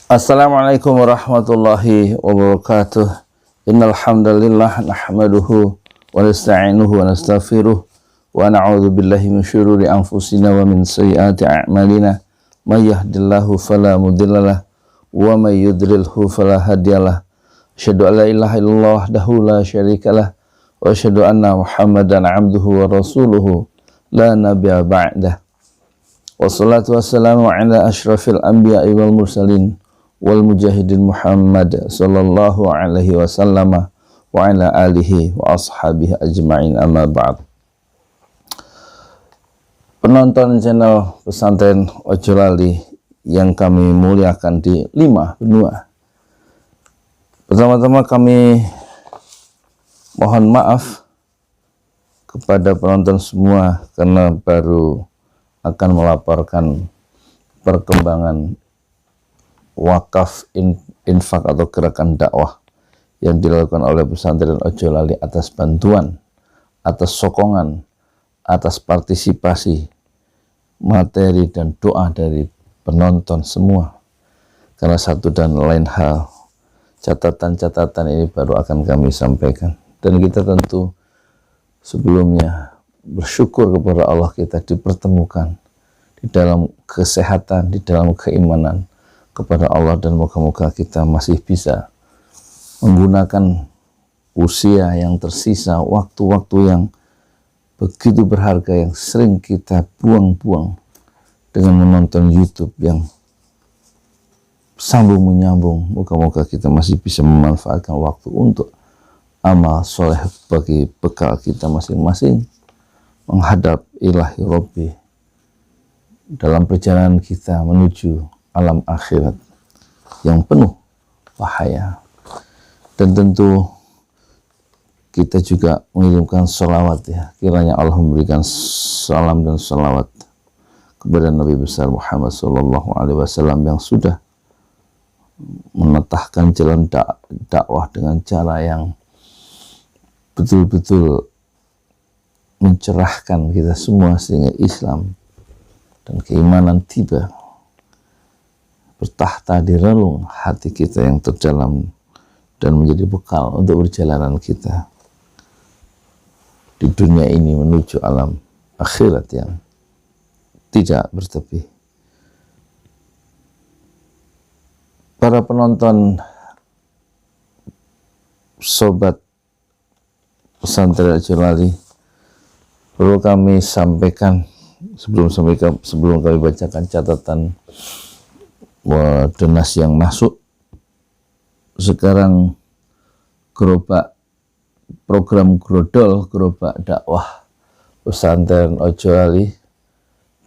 Assalamualaikum warahmatullahi wabarakatuh. Innal hamdalillah nahmaduhu wa nasta'inuhu wa nastaghfiruh wa na'udzu billahi min syururi anfusina wa min sayyiati a'malina. May yahdihillahu fala mudhillalah wa may yudlilhu fala hadiyalah. Asyhadu an la ilaha illallah wahdahu la syarikalah wa asyhadu anna Muhammadan 'abduhu wa rasuluhu la nabiyya ba'dah. Wassalatu wassalamu ala asyrafil anbiya'i wal mursalin wal mujahidin Muhammad sallallahu alaihi wasallam wa ala alihi wa ashabihi ajma'in, amma ba'd. Penonton channel pesantren Ojo Lali yang kami muliakan di 5 benua, pertama-tama kami mohon maaf kepada penonton semua karena baru akan melaporkan perkembangan wakaf infak atau gerakan dakwah yang dilakukan oleh pesantren Ojo Lali atas bantuan, atas sokongan, atas partisipasi materi dan doa dari penonton semua. Karena satu dan lain hal, catatan-catatan ini baru akan kami sampaikan, dan kita tentu sebelumnya bersyukur kepada Allah kita dipertemukan di dalam kesehatan, di dalam keimanan kepada Allah, dan moga-moga kita masih bisa menggunakan usia yang tersisa, waktu-waktu yang begitu berharga yang sering kita buang-buang dengan menonton YouTube yang sambung menyambung. Moga-moga kita masih bisa memanfaatkan waktu untuk amal soleh bagi bekal kita masing-masing menghadap ilahi Rabbi dalam perjalanan kita menuju alam akhirat yang penuh bahaya. Dan tentu kita juga mengirimkan salawat, ya, kiranya Allah memberikan salam dan salawat kepada Nabi besar Muhammad sallallahu alaihi wasallam yang sudah menetahkan jalan dakwah dengan cara yang betul-betul mencerahkan kita semua, sehingga Islam dan keimanan tiba bertahta di relung hati kita yang terdalam dan menjadi bekal untuk perjalanan kita di dunia ini menuju alam akhirat yang tidak bertepi. Para penonton, sobat pesantren Ojo Lali, perlu kami sampaikan sebelum kami bacakan catatan donasi yang masuk. Sekarang program gerobak dakwah pesantren Ojo Lali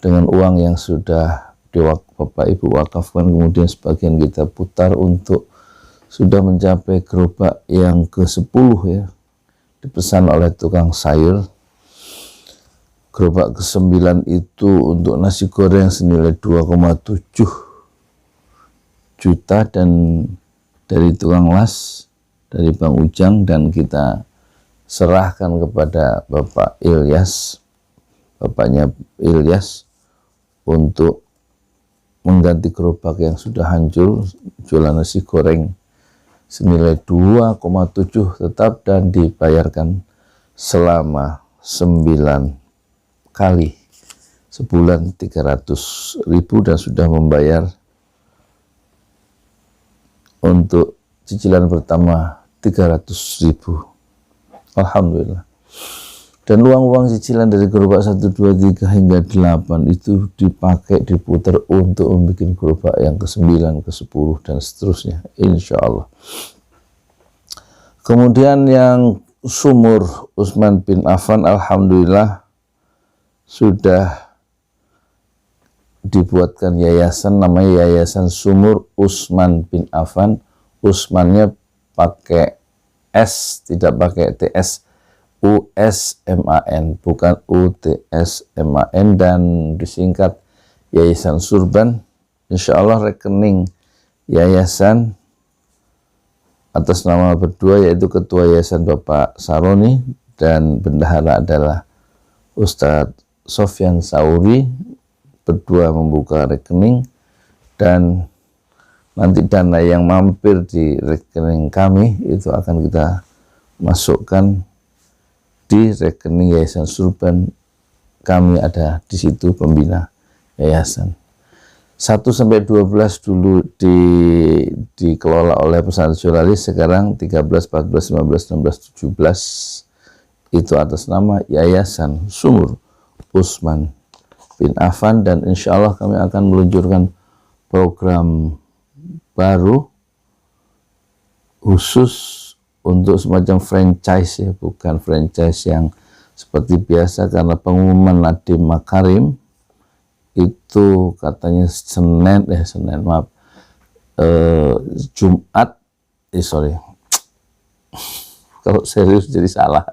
dengan uang yang sudah Bapak Ibu wakafkan, kemudian sebagian kita putar untuk sudah mencapai gerobak yang ke-10, ya, dipesan oleh tukang sayur. Gerobak ke-9 itu untuk nasi goreng senilai 2,7 juta dan dari tukang las dari Bang Ujang, dan kita serahkan kepada Bapak Ilyas, bapaknya Ilyas, untuk mengganti gerobak yang sudah hancur, jualan nasi goreng senilai 2,7 tetap dan dibayarkan selama 9 kali, sebulan 300.000, dan sudah membayar untuk cicilan pertama 300.000. Alhamdulillah. Dan uang-uang cicilan dari gerobak 1, 2, 3 hingga 8 itu dipakai, diputar untuk membuat gerobak yang ke-9, ke-10 dan seterusnya, insya Allah. Kemudian yang sumur Utsman bin Affan, alhamdulillah sudah dibuatkan yayasan, namanya Yayasan Sumur Utsman bin Affan. Utsmannya pakai S, tidak pakai TS, USMAN, bukan UTSMAN, dan disingkat Yayasan Surban. Insya Allah rekening yayasan atas nama berdua, yaitu Ketua Yayasan Bapak Saroni dan bendahara adalah Ustadz Sofyan Sauri, berdua membuka rekening, dan nanti dana yang mampir di rekening kami itu akan kita masukkan di rekening Yayasan Surban. Kami ada di situ pembina yayasan. 1 sampai 12 dulu dikelola oleh pesantren Jolali, sekarang 13, 14, 15, 16, 17 itu atas nama Yayasan Sumur Utsman bin Affan, dan insya Allah kami akan meluncurkan program baru khusus untuk semacam franchise ya, bukan franchise yang seperti biasa, karena pengumuman Nadiem Makarim itu katanya Jumat, kalau serius jadi salah,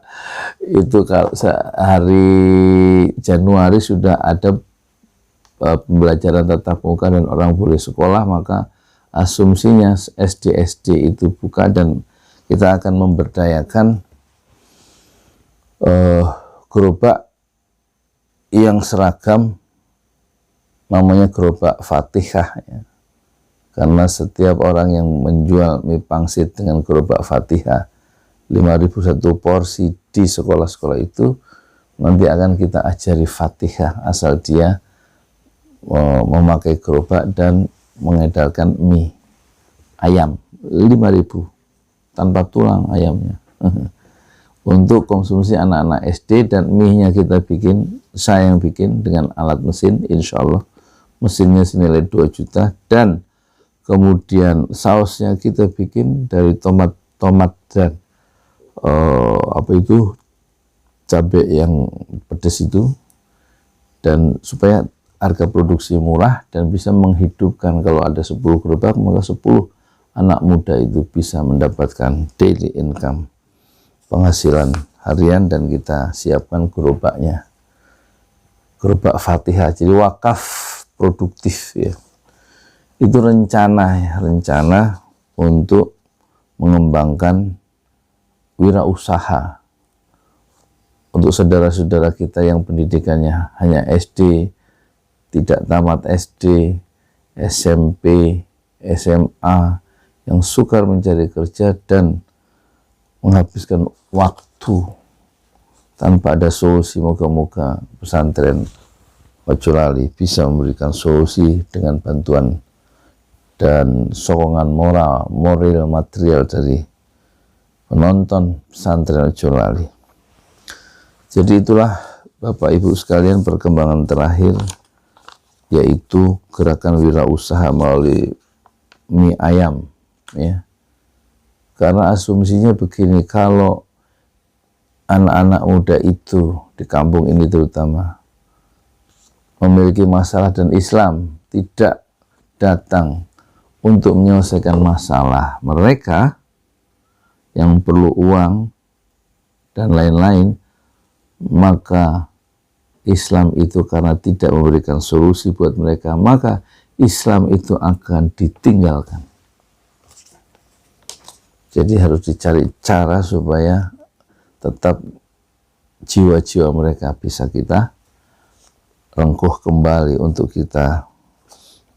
itu kalau hari Januari sudah ada pembelajaran tatap muka dan orang boleh sekolah, maka asumsinya SD itu buka dan kita akan memberdayakan gerobak yang seragam, namanya gerobak Fatihah ya. Karena setiap orang yang menjual mie pangsit dengan gerobak Fatihah 5.000 satu porsi di sekolah-sekolah itu, nanti akan kita ajari Fatihah asal dia memakai gerobak dan mengedarkan mie ayam 5.000 tanpa tulang ayamnya untuk konsumsi anak-anak SD. Dan mie-nya kita bikin, saya yang bikin dengan alat mesin, insya Allah mesinnya senilai 2 juta, dan kemudian sausnya kita bikin dari tomat dan cabai yang pedas itu, dan supaya harga produksi murah dan bisa menghidupkan. Kalau ada 10 gerobak, maka 10 anak muda itu bisa mendapatkan daily income, penghasilan harian, dan kita siapkan gerobaknya, gerobak Fatihah, jadi wakaf produktif ya. Itu rencana untuk mengembangkan wirausaha untuk saudara-saudara kita yang pendidikannya hanya SD, tidak tamat SD, SMP, SMA, yang sukar mencari kerja dan menghabiskan waktu tanpa ada solusi. Moga-moga pesantren Jolali bisa memberikan solusi dengan bantuan dan sokongan moral material dari penonton pesantren Jolali. Jadi itulah Bapak Ibu sekalian perkembangan terakhir, yaitu gerakan wirausaha melalui mie ayam ya. Karena asumsinya begini, kalau anak-anak muda itu di kampung ini terutama memiliki masalah dan Islam tidak datang untuk menyelesaikan masalah mereka yang perlu uang dan lain-lain, maka Islam itu karena tidak memberikan solusi buat mereka, maka Islam itu akan ditinggalkan. Jadi harus dicari cara supaya tetap jiwa-jiwa mereka bisa kita rengkuh kembali untuk kita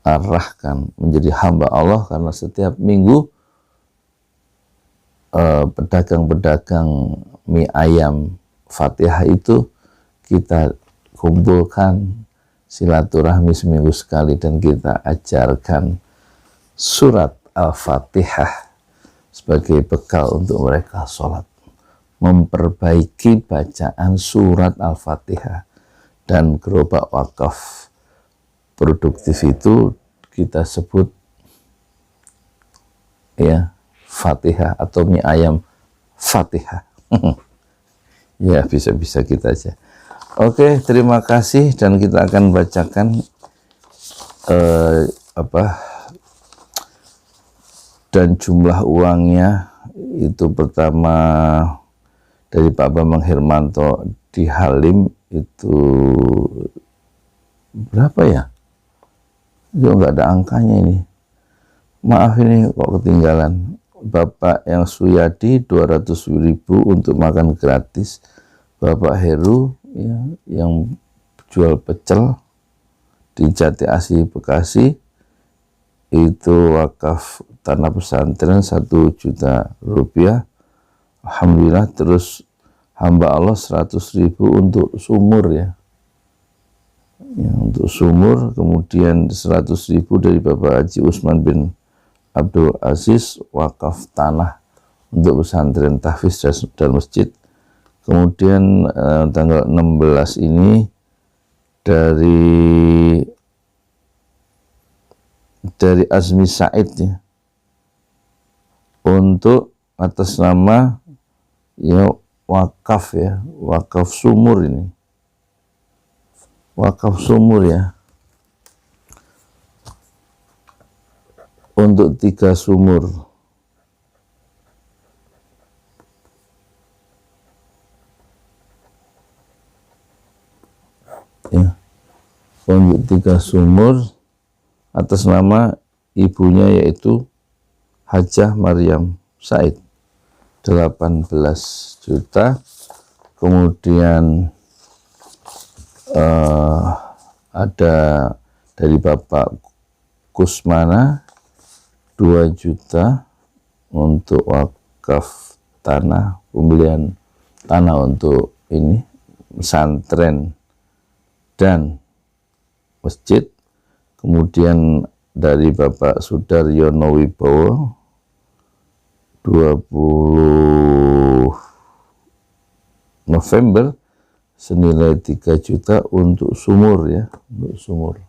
arahkan menjadi hamba Allah. Karena setiap minggu pedagang-pedagang mie ayam Fatihah itu kita kumpulkan silaturahmi seminggu sekali, dan kita ajarkan surat Al-Fatihah sebagai bekal untuk mereka sholat, memperbaiki bacaan surat Al-Fatihah. Dan gerobak wakaf produktif itu kita sebut ya Fatihah atau mie ayam Fatihah. Ya, bisa-bisa kita aja. Oke, terima kasih, dan kita akan bacakan dan jumlah uangnya. Itu pertama dari Pak Bambang Hermanto di Halim, itu berapa ya? Itu nggak ada angkanya ini. Maaf ini kok ketinggalan. Bapak yang Suyadi 200.000 untuk makan gratis. Bapak Heru ya, yang jual pecel di Jati Asih Bekasi itu wakaf tanah pesantren 1 juta rupiah. Alhamdulillah. Terus hamba Allah 100.000 untuk sumur ya, untuk sumur. Kemudian 100.000 dari Bapak Haji Usman bin Abdul Aziz wakaf tanah untuk pesantren tahfiz dan masjid. Kemudian tanggal 16 ini dari Azmi Said ya, untuk atas nama ya wakaf ya, wakaf sumur ini, wakaf sumur ya, untuk 3 sumur ya, untuk 3 sumur atas nama ibunya yaitu Hajah Maryam Said 18 juta. Kemudian ada dari Bapak Kusmana 2 juta untuk wakaf tanah, pembelian tanah untuk ini pesantren dan masjid. Kemudian dari Bapak Sudaryono Wibowo 20 November senilai 3 juta untuk sumur ya, untuk sumur.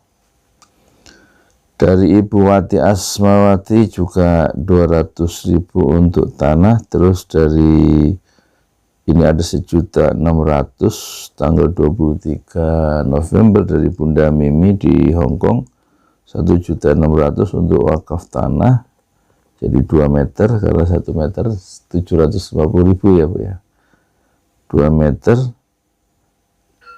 Dari Ibu Wati Asmawati juga 200.000 untuk tanah. Terus dari ini ada 1.600.000 tanggal 23 November dari Bunda Mimi di Hongkong 1.600.000 untuk wakaf tanah, jadi 2 meter, karena 1 meter 750.000 ya Bu ya, 2 meter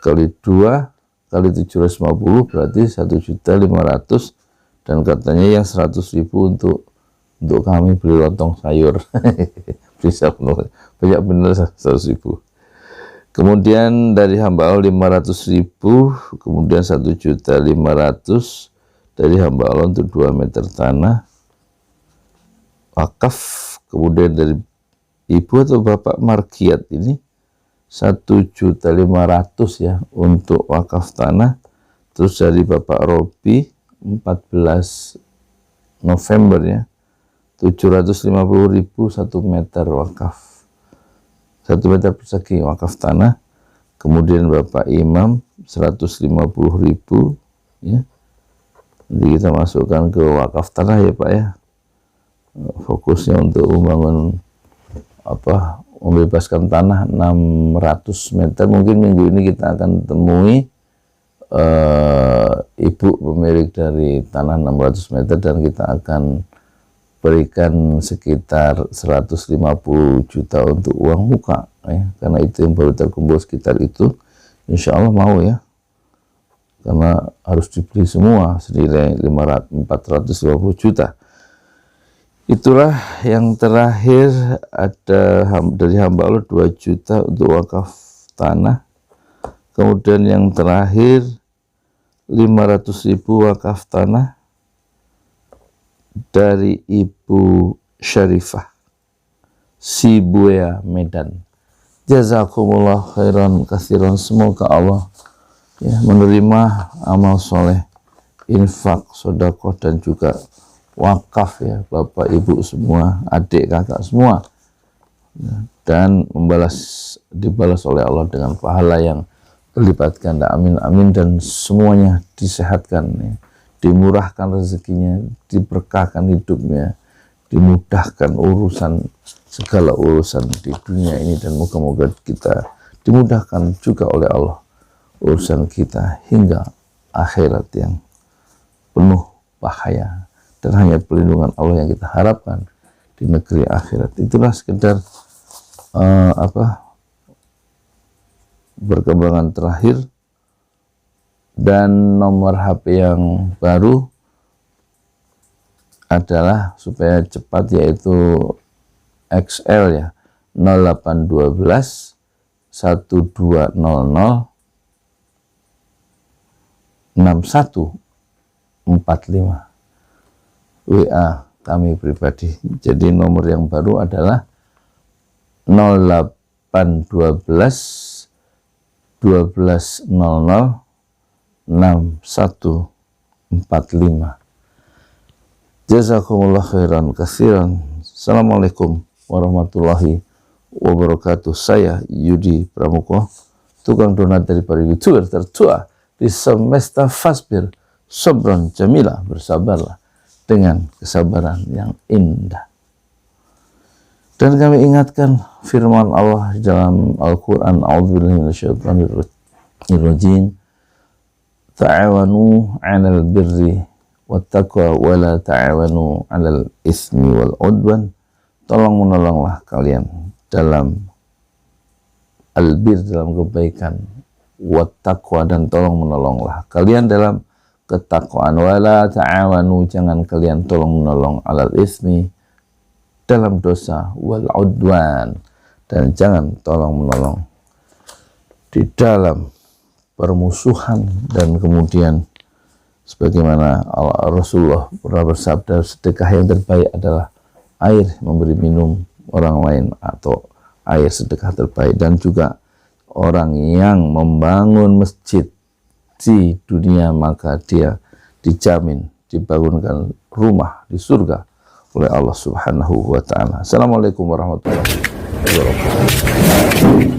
kali 2 kali 750 berarti 1.500.000, dan katanya yang 100.000 untuk kami beli lontong sayur. Bisa banyak bener 100.000. Kemudian dari hamba Allah 500.000, kemudian 1.500.000 dari hamba Allah untuk 2 meter tanah wakaf. Kemudian dari Ibu atau Bapak Margiat ini 1.500.000 ya untuk wakaf tanah. Terus dari Bapak Robi 14 November ya 750.000 1 meter wakaf, 1 meter persegi wakaf tanah. Kemudian Bapak Imam 150.000 ya. Jadi kita masukkan ke wakaf tanah ya Pak ya, fokusnya untuk membangun membebaskan tanah 600 meter. Mungkin minggu ini kita akan temui ibu pemilik dari tanah 600 meter dan kita akan berikan sekitar 150 juta untuk uang muka ya, karena itu yang baru terkumpul sekitar itu. Insya Allah mau ya, karena harus dibeli semua senilai 450 juta. Itulah yang terakhir. Ada dari hamba Allah 2 juta untuk wakaf tanah. Kemudian yang terakhir 500.000 wakaf tanah dari Ibu Syarifah Sibuya Medan. Jazakumullah khairan katsiran. Semoga Allah ya menerima amal soleh, infak, sedekah dan juga wakaf ya Bapak Ibu semua, adik kakak semua, dan dibalas oleh Allah dengan pahala yang berlipat ganda. Amin amin. Dan semuanya disehatkan ya, dimurahkan rezekinya, diberkahkan hidupnya, dimudahkan segala urusan di dunia ini, dan moga-moga kita dimudahkan juga oleh Allah urusan kita hingga akhirat yang penuh bahaya, dan hanya perlindungan Allah yang kita harapkan di negeri akhirat. Itulah sekedar perkembangan terakhir. Dan nomor HP yang baru adalah supaya cepat, yaitu XL ya, 0812 1200 6145. WA kami pribadi. Jadi nomor yang baru adalah 0812 1200 6145. Jazakumullah khairan katsiran. Assalamualaikum warahmatullahi wabarakatuh. Saya Yudi Pramuko, tukang donat dari para YouTuber tertua di semesta Fasbir Sobron Jamila. Bersabarlah dengan kesabaran yang indah. Dan kami ingatkan firman Allah dalam Al-Quran, a'udzubillahi minasyaitonirrajim, ta'awanu 'alal birri wattaqwa wa la ta'awanu 'alal ismi wal 'udwan. Tolong menolonglah kalian dalam albir, dalam kebaikan, wattaqwa, dan tolong menolonglah kalian dalam ketakwaan, wala ta'awanu, jangan kalian tolong menolong, alal ismi, dalam dosa, wal udwan, dan jangan tolong menolong di dalam permusuhan. Dan kemudian sebagaimana Rasulullah pernah bersabda, sedekah yang terbaik adalah air memberi minum orang lain, atau air sedekah terbaik. Dan juga orang yang membangun masjid di dunia, maka dia dijamin dibangunkan rumah di surga oleh Allah Subhanahu wa ta'ala. Assalamualaikum warahmatullahi wabarakatuh.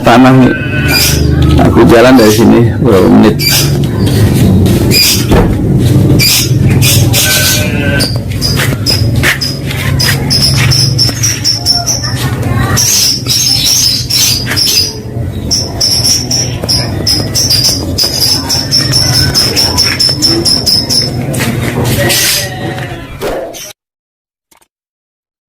Tanah nih, aku jalan dari sini berapa menit.